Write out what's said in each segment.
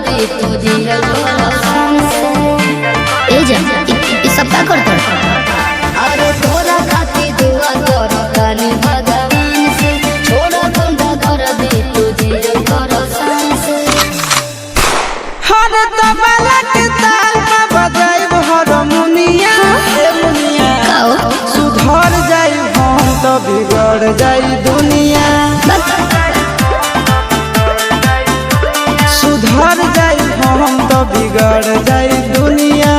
दे तुझे ए जा ई सब का करत अरे तोरा खातिर दुआ करतानी भगवान से छोड़ा बंदा कर दे तुझे करसान से हर तबला के ताल में बजाइब हारमोनिया ए मुनिया सुधर जाई हम तो बिगड़ जाई दुनिया सुधर जाई हम तो बिगड़ जाई दुनिया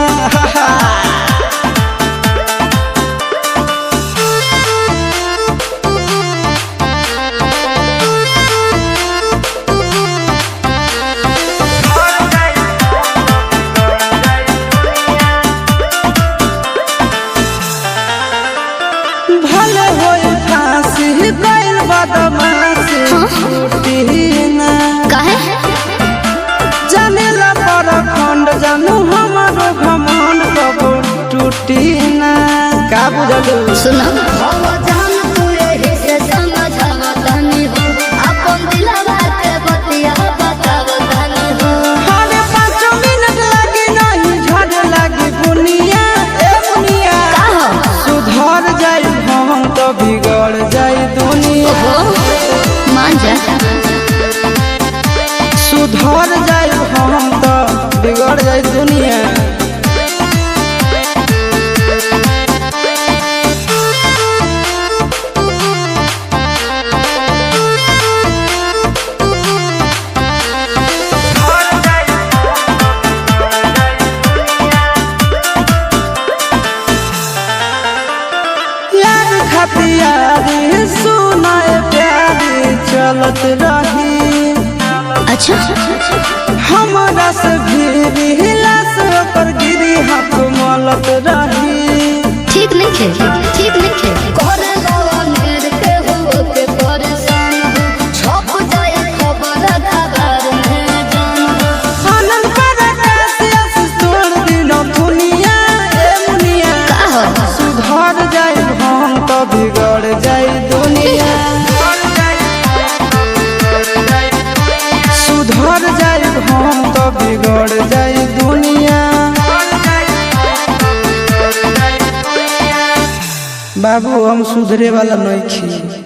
भले होई फांसी गइल बदमाशी छूटी ना काहे जानेला पर खंड जानू हमारो घमंड कबो टूटी ना का बुझलू सुना बाबा जान तू एही से समझावतानी हो अपन दिलवा के बतिया बतावतानी हो हरे 5 मिनट लगी नहीं झड़ लगी बुनिया ए बुनिया का हो सुधर जाई हम तो बिगड़ जाई दुनिया मान जा सुधर जाई हम तो बिगड़ जाई दुनिया यार खतियारी सुनाए प्यारी चलत रही अच्छा हमरा से भी हिला से ओकर गिरी हाथ मलत रही ठीक नहीं खे करे लवा मेर के हो के परेशान हो छप जाए खबर खबर में जान आनंद पर कैसे तोड़ दिनो दुनिया ए मुनिया का हो सुधर जाई हम तो बिगड़ जाई दुनिया सुधर जाई हम तो बिगड़ जाई दुनिया बाबू हम सुधरे वाला नहीं छी।